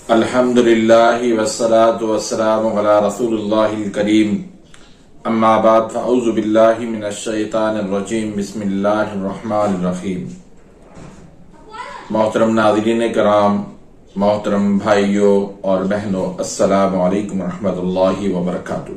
الحمدللہ والصلاة والسلام علی رسول اللہ الکریم اما بعد فاعوذ باللہ من الشیطان الرجیم بسم اللہ الرحمن الرحیم۔ محترم ناظرین کرام، محترم بھائیوں اور بہنوں، السلام علیکم ورحمۃ اللہ وبرکاتہ۔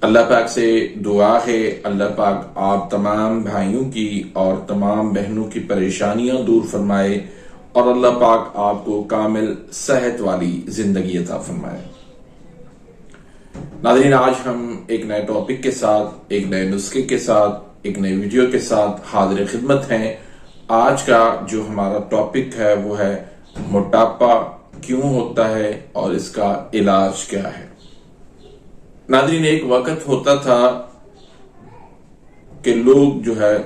اللہ پاک سے دعا ہے اللہ پاک آپ تمام بھائیوں کی اور تمام بہنوں کی پریشانیاں دور فرمائے اور اللہ پاک آپ کو کامل صحت والی زندگی عطا فرمائے۔ ناظرین، آج ہم ایک نئے ٹاپک کے ساتھ، ایک نئے نسخے کے ساتھ، ایک نئی ویڈیو کے ساتھ حاضر خدمت ہیں۔ آج کا جو ہمارا ٹاپک ہے وہ ہے موٹاپا کیوں ہوتا ہے اور اس کا علاج کیا ہے۔ ناظرین، ایک وقت ہوتا تھا کہ لوگ جو ہے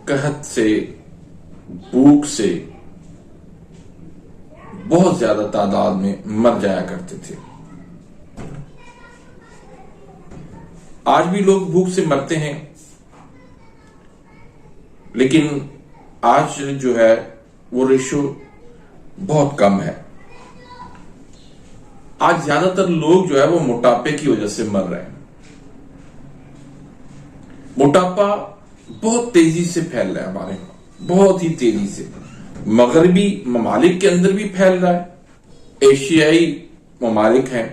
قحط سے، بھوک سے بہت زیادہ تعداد میں مر جایا کرتے تھے۔ آج بھی لوگ بھوک سے مرتے ہیں، لیکن آج جو ہے وہ ریشو بہت کم ہے۔ آج زیادہ تر لوگ جو ہے وہ موٹاپے کی وجہ سے مر رہے ہیں۔ موٹاپا بہت تیزی سے پھیل رہا ہے ہمارے یہاں، بہت ہی تیزی سے۔ مغربی ممالک کے اندر بھی پھیل رہا ہے، ایشیائی ممالک ہیں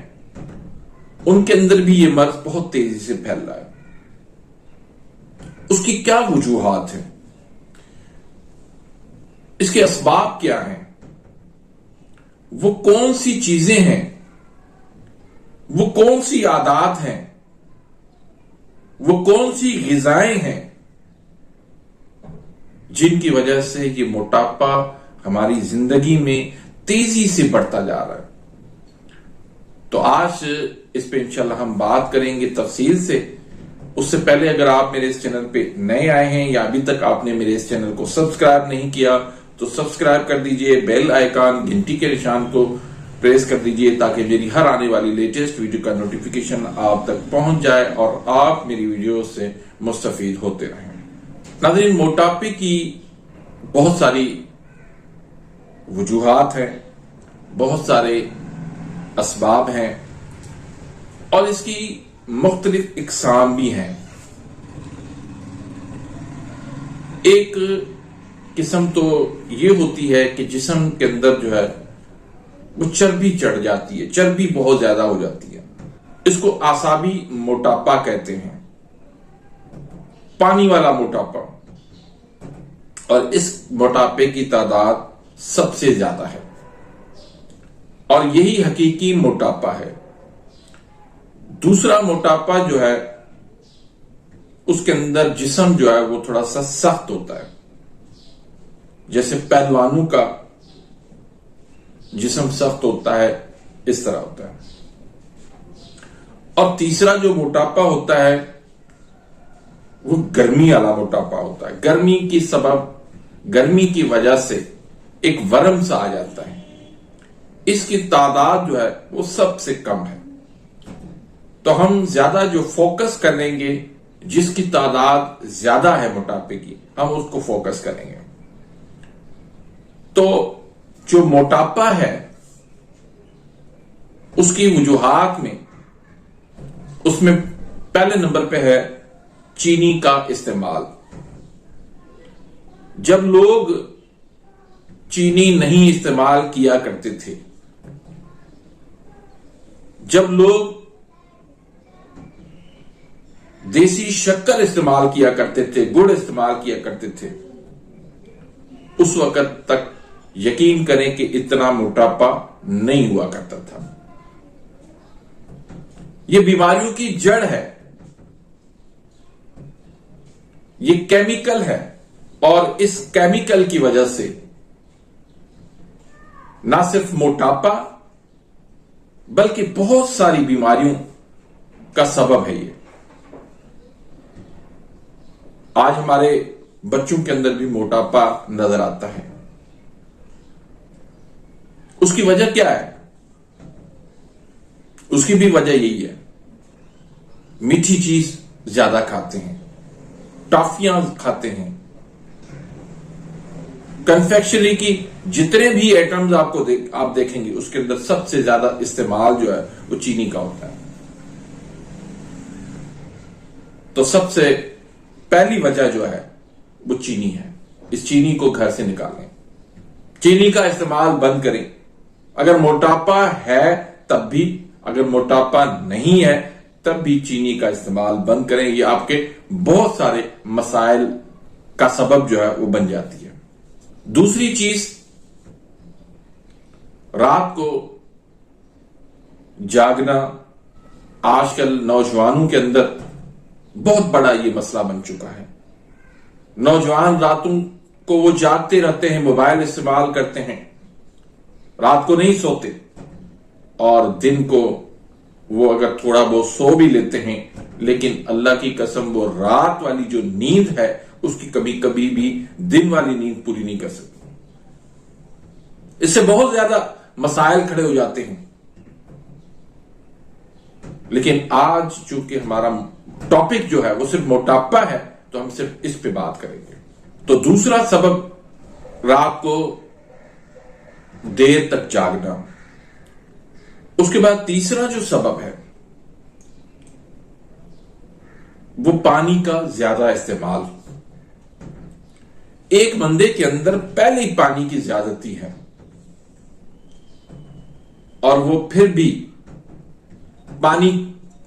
ان کے اندر بھی یہ مرض بہت تیزی سے پھیل رہا ہے۔ اس کی کیا وجوہات ہیں؟ اس کے اسباب کیا ہیں؟ وہ کون سی چیزیں ہیں؟ وہ کون سی عادات ہیں؟ وہ کون سی غذائیں ہیں جن کی وجہ سے یہ موٹاپا ہماری زندگی میں تیزی سے بڑھتا جا رہا ہے؟ تو آج اس پہ انشاءاللہ ہم بات کریں گے تفصیل سے۔ اس سے پہلے اگر آپ میرے اس چینل پہ نئے آئے ہیں یا ابھی تک آپ نے میرے اس چینل کو سبسکرائب نہیں کیا تو سبسکرائب کر دیجئے، بیل آئیکن گھنٹی کے نشان کو پریس کر دیجئے تاکہ میری ہر آنے والی لیٹسٹ ویڈیو کا نوٹیفیکیشن آپ تک پہنچ جائے اور آپ میری ویڈیو سے مستفید ہوتے رہیں۔ ناظرین، موٹاپے کی بہت ساری وجوہات ہیں، بہت سارے اسباب ہیں اور اس کی مختلف اقسام بھی ہیں۔ ایک قسم تو یہ ہوتی ہے کہ جسم کے اندر جو ہے وہ چربی چڑھ جاتی ہے، چربی بہت زیادہ ہو جاتی ہے۔ اس کو اعصابی موٹاپا کہتے ہیں، پانی والا موٹاپا، اور اس موٹاپے کی تعداد سب سے زیادہ ہے اور یہی حقیقی موٹاپا ہے۔ دوسرا موٹاپا جو ہے اس کے اندر جسم جو ہے وہ تھوڑا سا سخت ہوتا ہے، جیسے پہلوانوں کا جسم سخت ہوتا ہے اس طرح ہوتا ہے۔ اور تیسرا جو موٹاپا ہوتا ہے وہ گرمی والا موٹاپا ہوتا ہے۔ گرمی کی وجہ سے ایک ورم سا آ جاتا ہے، اس کی تعداد جو ہے وہ سب سے کم ہے۔ تو ہم زیادہ جو فوکس کریں گے، جس کی تعداد زیادہ ہے موٹاپے کی، ہم اس کو فوکس کریں گے۔ تو جو موٹاپا ہے اس کی وجوہات میں، اس میں پہلے نمبر پہ ہے چینی کا استعمال۔ جب لوگ چینی نہیں استعمال کیا کرتے تھے، جب لوگ دیسی شکر استعمال کیا کرتے تھے، گڑ استعمال کیا کرتے تھے، اس وقت تک یقین کریں کہ اتنا موٹاپا نہیں ہوا کرتا تھا۔ یہ بیماریوں کی جڑ ہے، یہ کیمیکل ہے، اور اس کیمیکل کی وجہ سے نہ صرف موٹاپا بلکہ بہت ساری بیماریوں کا سبب ہے یہ۔ آج ہمارے بچوں کے اندر بھی موٹاپا نظر آتا ہے۔ اس کی وجہ کیا ہے؟ اس کی بھی وجہ یہی ہے، میٹھی چیز زیادہ کھاتے ہیں، ٹافیاں کھاتے ہیں، کنفیکشنری کی جتنے بھی ایٹمز آپ دیکھیں گے اس کے اندر سب سے زیادہ استعمال جو ہے وہ چینی کا ہوتا ہے. تو سب سے پہلی وجہ جو ہے وہ چینی ہے. اس چینی کو گھر سے نکالیں, چینی کا استعمال بند کریں. اگر موٹاپا ہے تب بھی, اگر موٹاپا نہیں ہے تب بھی چینی کا استعمال بند کریں. یہ آپ کے بہت سارے مسائل کا سبب جو ہے وہ بن جاتی ہے. دوسری چیز, رات کو جاگنا آج کل نوجوانوں کے اندر بہت بڑا یہ مسئلہ بن چکا ہے. نوجوان راتوں کو وہ جاگتے رہتے ہیں, موبائل استعمال کرتے ہیں, رات کو نہیں سوتے, اور دن کو وہ اگر تھوڑا بہت سو بھی لیتے ہیں لیکن اللہ کی قسم وہ رات والی جو نیند ہے اس کی کبھی بھی دن والی نیند پوری نہیں کر سکتے. اس سے بہت زیادہ مسائل کھڑے ہو جاتے ہیں. لیکن آج چونکہ ہمارا ٹاپک جو ہے وہ صرف موٹاپا ہے تو ہم صرف اس پہ بات کریں گے. تو دوسرا سبب رات کو دیر تک جاگنا. اس کے بعد تیسرا جو سبب ہے وہ پانی کا زیادہ استعمال. ایک بندے کے اندر پہلے ہی پانی کی زیادتی ہے اور وہ پھر بھی پانی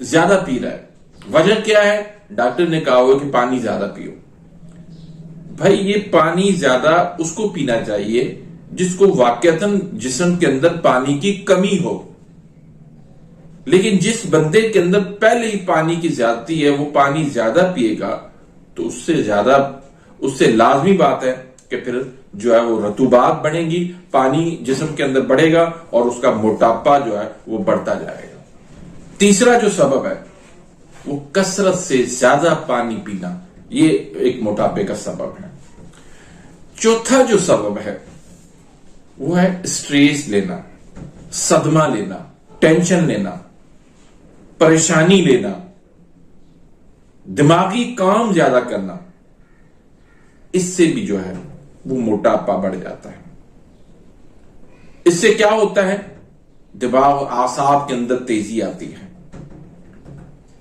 زیادہ پی رہا ہے. وجہ کیا ہے؟ ڈاکٹر نے کہا ہوا کہ پانی زیادہ پیو. بھائی یہ پانی زیادہ اس کو پینا چاہیے جس کو واقعتاً جسم کے اندر پانی کی کمی ہو. لیکن جس بندے کے اندر پہلے ہی پانی کی زیادتی ہے وہ پانی زیادہ پیے گا تو اس سے لازمی بات ہے کہ پھر جو ہے وہ رطوبات بڑھیں گی, پانی جسم کے اندر بڑھے گا اور اس کا موٹاپا جو ہے وہ بڑھتا جائے گا. تیسرا جو سبب ہے وہ کثرت سے زیادہ پانی پینا, یہ ایک موٹاپے کا سبب ہے. چوتھا جو سبب ہے وہ ہے اسٹریس لینا, صدمہ لینا, ٹینشن لینا, پریشانی لینا, دماغی کام زیادہ کرنا. اس سے بھی جو ہے وہ موٹاپا بڑھ جاتا ہے. اس سے کیا ہوتا ہے؟ دماغ اعصاب کے اندر تیزی آتی ہے,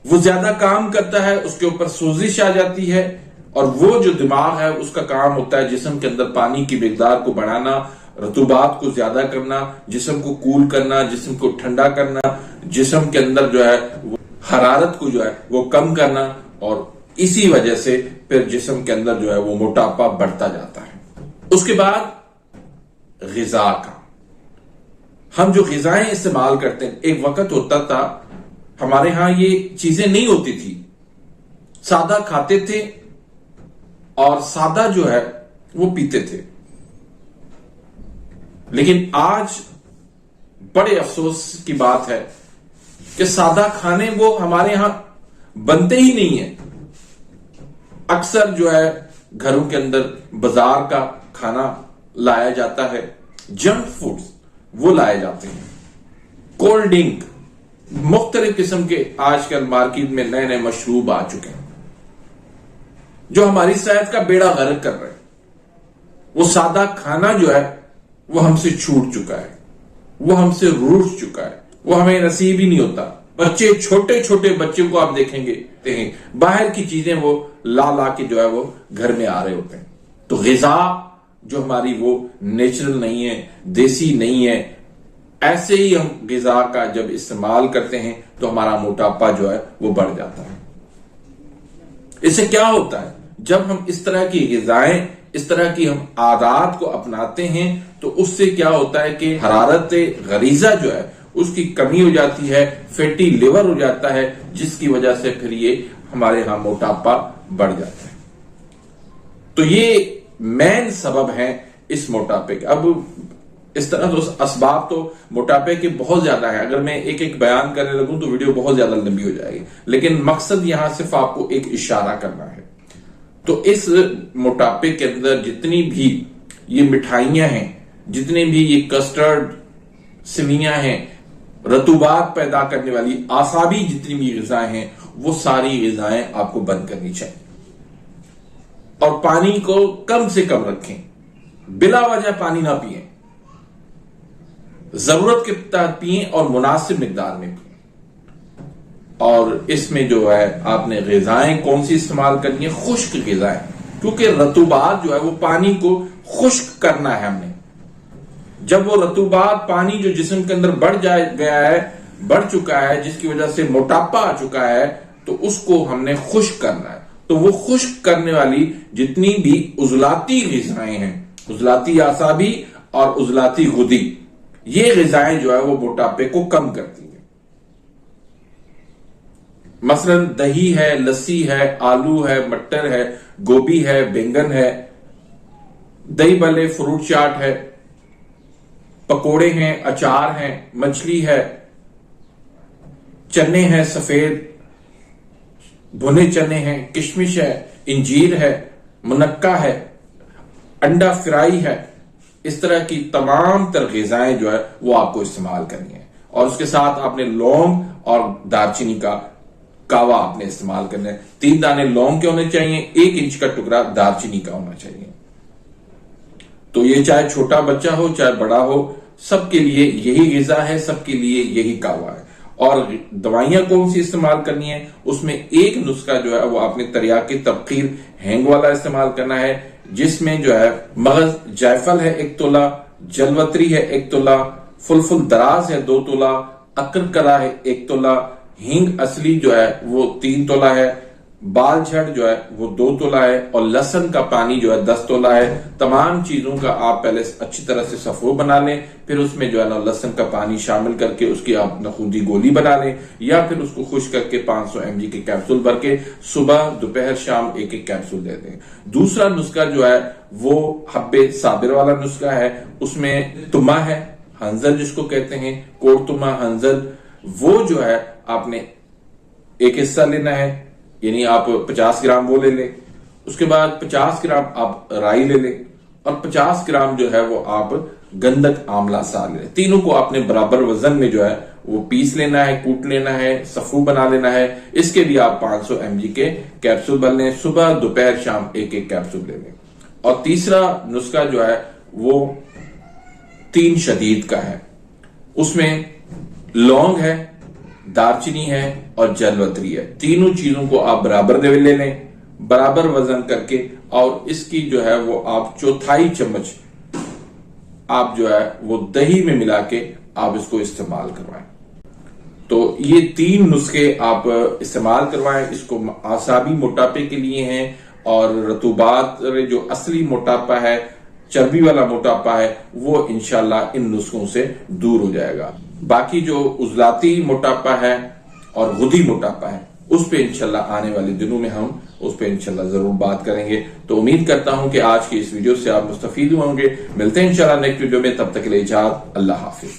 وہ زیادہ کام کرتا ہے, اس کے اوپر سوزش آ جاتی ہے, اور وہ جو دماغ ہے اس کا کام ہوتا ہے جسم کے اندر پانی کی مقدار کو بڑھانا, رطوبات کو زیادہ کرنا, جسم کو کول کرنا, جسم کو ٹھنڈا کرنا, جسم کے اندر جو ہے وہ حرارت کو جو ہے وہ کم کرنا, اور اسی وجہ سے پھر جسم کے اندر جو ہے وہ موٹاپا بڑھتا جاتا ہے. اس کے بعد غذا کا, ہم جو غذائیں استعمال کرتے ہیں, ایک وقت ہوتا تھا ہمارے ہاں یہ چیزیں نہیں ہوتی تھی, سادہ کھاتے تھے اور سادہ جو ہے وہ پیتے تھے. لیکن آج بڑے افسوس کی بات ہے کہ سادہ کھانے وہ ہمارے ہاں بنتے ہی نہیں ہیں. اکثر جو ہے گھروں کے اندر بازار کا کھانا لایا جاتا ہے, جنک فوڈ وہ لائے جاتے ہیں, کولڈ ڈرنک, مختلف قسم کے آج کل مارکیٹ میں نئے مشروب آ چکے ہیں جو ہماری صحت کا بیڑا غرق کر رہے ہیں. وہ سادہ کھانا جو ہے وہ ہم سے چھوٹ چکا ہے, وہ ہم سے روٹ چکا ہے, وہ ہمیں نصیب ہی نہیں ہوتا. بچے, چھوٹے چھوٹے بچوں کو آپ دیکھیں گے باہر کی چیزیں وہ لا کے جو ہے وہ گھر میں آ رہے ہوتے ہیں. تو غذا جو ہماری وہ نیچرل نہیں ہے, دیسی نہیں ہے, ایسے ہی ہم غذا کا جب استعمال کرتے ہیں تو ہمارا موٹاپا جو ہے وہ بڑھ جاتا ہے. اس سے کیا ہوتا ہے؟ جب ہم اس طرح کی غذائیں, اس طرح کی ہم عادات کو اپناتے ہیں تو اس سے کیا ہوتا ہے کہ حرارت غریزہ جو ہے اس کی کمی ہو جاتی ہے, فیٹی لیور ہو جاتا ہے, جس کی وجہ سے پھر یہ ہمارے ہاں موٹاپا بڑھ جاتا ہے. تو یہ مین سبب ہیں اس موٹاپے کے. اب اس طرح تو اسباب تو موٹاپے کے بہت زیادہ ہیں, اگر میں ایک ایک بیان کرنے لگوں تو ویڈیو بہت زیادہ لمبی ہو جائے گی, لیکن مقصد یہاں صرف آپ کو ایک اشارہ کرنا ہے. تو اس موٹاپے کے اندر جتنی بھی یہ مٹھائیاں ہیں, جتنے بھی یہ کسٹرڈ, سویاں ہیں, رطوبات پیدا کرنے والی اعصابی جتنی بھی غذائیں ہیں, وہ ساری غذائیں آپ کو بند کرنی چاہیے. اور پانی کو کم سے کم رکھیں, بلا وجہ پانی نہ پئیں. ضرورت کے تحت پئیں اور مناسب مقدار میں پئیں. اور اس میں جو ہے آپ نے غذائیں کون سی استعمال کرنی ہے؟ خشک غذائیں، کیونکہ رطوبات جو ہے وہ پانی کو خشک کرنا ہے. ہم نے جب وہ رطوبات پانی جو جسم کے اندر بڑھ چکا ہے جس کی وجہ سے موٹاپا آ چکا ہے، تو اس کو ہم نے خشک کرنا ہے. تو وہ خشک کرنے والی جتنی بھی عضلاتی غذائیں ہیں، عضلاتی اعصابی اور عضلاتی غدی، یہ غذائیں جو ہے وہ موٹاپے کو کم کرتی ہیں. مثلا دہی ہے، لسی ہے، آلو ہے، مٹر ہے، گوبھی ہے، بینگن ہے، دہی بھلے، فروٹ چاٹ ہے، پکوڑے ہیں، اچار ہیں، مچھلی ہے، چنے ہیں سفید، بھنے چنے ہیں، کشمش ہے، انجیر ہے، منقع ہے، انڈا فرائی ہے. اس طرح کی تمام تر غذائیں جو ہے وہ آپ کو استعمال کرنی ہے. اور اس کے ساتھ آپ نے لونگ اور دارچینی کا کاوا آپ نے استعمال کرنا ہے. 3 دانے لونگ کے ہونے چاہیے، 1 انچ کا ٹکڑا دارچینی کا ہونا چاہیے. تو یہ چاہے چھوٹا بچہ ہو چاہے بڑا ہو، سب کے لیے یہی غذا ہے، سب کے لیے یہی کاوا ہے. اور دوائیاں کون سی استعمال کرنی ہے؟ اس میں ایک نسخہ جو ہے وہ آپ نے تریاقی تبخیر ہینگ والا استعمال کرنا ہے، جس میں جو ہے مغز جائفل ہے 1 تولہ، جلوتری ہے 1 تولہ، فلفل دراز ہے 2 تولہ، اکرکرا ہے 1 تولہ، ہینگ اصلی جو ہے وہ 3 تولہ ہے، بال جھڑ جو ہے وہ 2 تولہ ہے، اور لہسن کا پانی جو ہے 10 تولہ ہے. تمام چیزوں کا آپ پہلے اچھی طرح سے صفو بنا لیں، پھر اس میں جو ہے نا لہسن کا پانی شامل کر کے اس کی آپ نخودی گولی بنا لیں، یا پھر اس کو خشک کر کے 500 mg کے کیپسول بھر کے صبح دوپہر شام 1 کیپسول دے دیں. دوسرا نسخہ جو ہے وہ حب صابر والا نسخہ ہے. اس میں تما ہے، ہنزل جس کو کہتے ہیں، کوڑتما ہنزل، وہ جو ہے آپ نے 1 حصہ لینا ہے، یعنی آپ 50 گرام وہ لے لیں. اس کے بعد 50 گرام آپ رائی لے لیں، اور 50 گرام جو ہے وہ آپ گندک آملہ سار لیں. تینوں کو آپ نے برابر وزن میں جو ہے وہ پیس لینا ہے، کوٹ لینا ہے، صفو بنا لینا ہے. اس کے بھی آپ 500 mg کے کیپسول بن لیں، صبح دوپہر شام 1 کیپسول لے لیں. اور تیسرا نسخہ جو ہے وہ 3 شدید کا ہے. اس میں لونگ ہے، دارچینی ہے اور جلوتری ہے. تینوں چیزوں کو آپ برابر لے لیں، برابر وزن کر کے، اور اس کی جو ہے وہ آپ 1/4 چمچ آپ جو ہے وہ دہی میں ملا کے آپ اس کو استعمال کروائیں. تو یہ 3 نسخے آپ استعمال کروائیں. اس کو اعصابی موٹاپے کے لیے ہیں، اور رطوبات جو اصلی موٹاپا ہے، چربی والا موٹاپا ہے، وہ انشاءاللہ ان نسخوں سے دور ہو جائے گا. باقی جو عضلاتی موٹاپا ہے اور غدی موٹاپا ہے، اس پہ انشاءاللہ آنے والے دنوں میں ہم اس پہ انشاءاللہ ضرور بات کریں گے. تو امید کرتا ہوں کہ آج کی اس ویڈیو سے آپ مستفید ہوں گے. ملتے ہیں انشاءاللہ نیکسٹ ویڈیو میں، تب تک کے لیے اجازت، اللہ حافظ.